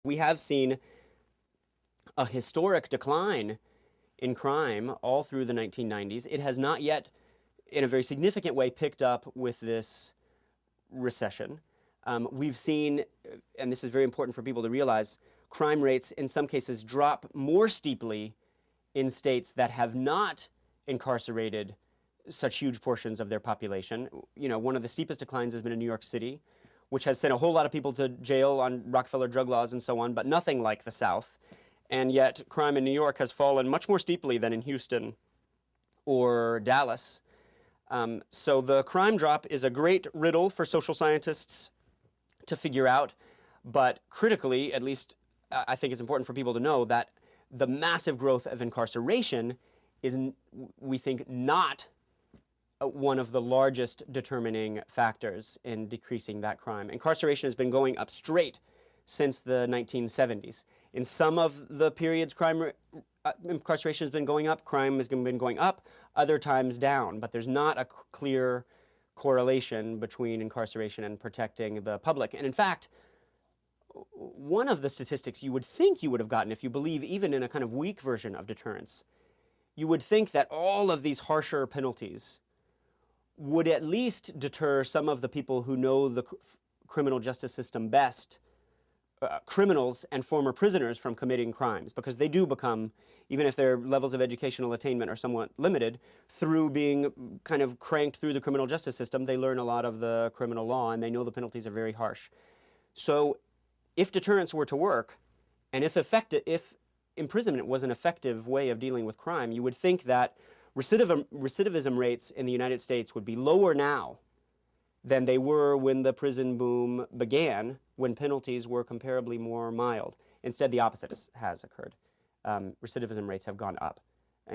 We have seen a historic decline in crime all through the 1990s. It has not yet, in a very significant way, picked up with this recession. We've seen, and this is very important for people to realize, crime rates in some cases drop more steeply in states that have not incarcerated such huge portions of their population. You know, one of the steepest declines has been in New York City, which has sent a whole lot of people to jail on Rockefeller drug laws and so on, but nothing like the South. And yet crime in New York has fallen much more steeply than in Houston or Dallas. So the crime drop is a great riddle for social scientists to figure out, but critically, at least I think it's important for people to know that the massive growth of incarceration is, we think, not one of the largest determining factors in decreasing that crime. Incarceration has been going up straight since the 1970s. In some of the periods incarceration has been going up, crime has been going up, other times down, but there's not a clear correlation between incarceration and protecting the public. And in fact, one of the statistics you would think you would have gotten if you believe even in a kind of weak version of deterrence, you would think that all of these harsher penalties would at least deter some of the people who know the criminal justice system best, criminals and former prisoners, from committing crimes, because they do become, even if their levels of educational attainment are somewhat limited, through being kind of cranked through the criminal justice system, they learn a lot of the criminal law and they know the penalties are very harsh. So if deterrence were to work, and if imprisonment was an effective way of dealing with crime, you would think that recidivism rates in the United States would be lower now than they were when the prison boom began, when penalties were comparably more mild. Instead, the opposite has occurred. Recidivism rates have gone up.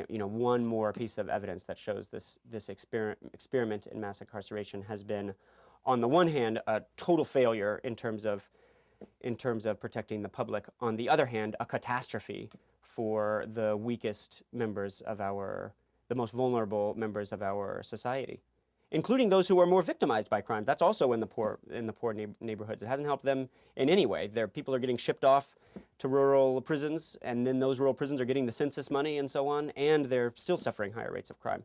You know, one more piece of evidence that shows this experiment in mass incarceration has been, on the one hand, a total failure in terms of protecting the public. On the other hand, a catastrophe for the weakest members of the most vulnerable members of our society, including those who are more victimized by crime. That's also in the poor neighborhoods. It hasn't helped them in any way. People are getting shipped off to rural prisons, and then those rural prisons are getting the census money and so on, and they're still suffering higher rates of crime.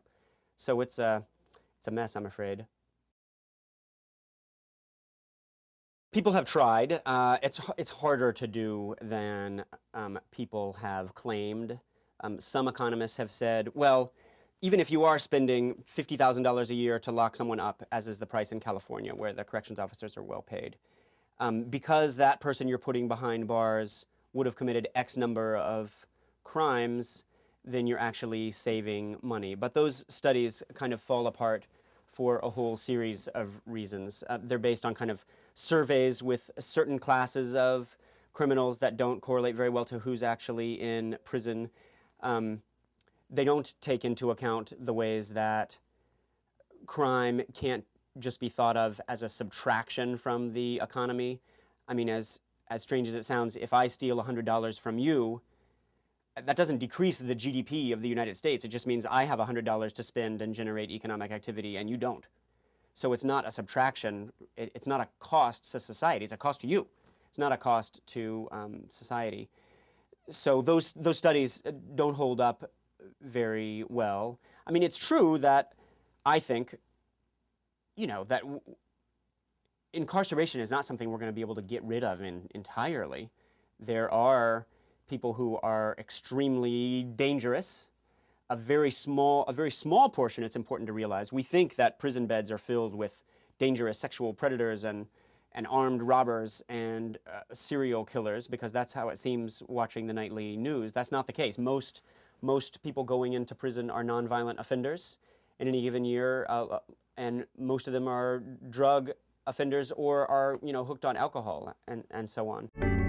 So it's a mess, I'm afraid. People have tried. It's harder to do than people have claimed. Some economists have said, well, even if you are spending $50,000 a year to lock someone up, as is the price in California, where the corrections officers are well paid, because that person you're putting behind bars would have committed X number of crimes, then you're actually saving money. But those studies kind of fall apart for a whole series of reasons. They're based on kind of surveys with certain classes of criminals that don't correlate very well to who's actually in prison. They don't take into account the ways that crime can't just be thought of as a subtraction from the economy. I mean, as strange as it sounds, if I steal $100 from you, that doesn't decrease the GDP of the United States. It just means I have $100 to spend and generate economic activity, and you don't. So it's not a subtraction. It's not a cost to society. It's a cost to you. It's not a cost to society. So those studies don't hold up very well. I mean, it's true that I think, you know, that incarceration is not something we're going to be able to get rid of entirely. There are people who are extremely dangerous. A very small portion, it's important to realize. We think that prison beds are filled with dangerous sexual predators and armed robbers and serial killers, because that's how it seems watching the nightly news. That's not the case. Most people going into prison are nonviolent offenders in any given year, and most of them are drug offenders or are, you know, hooked on alcohol and so on.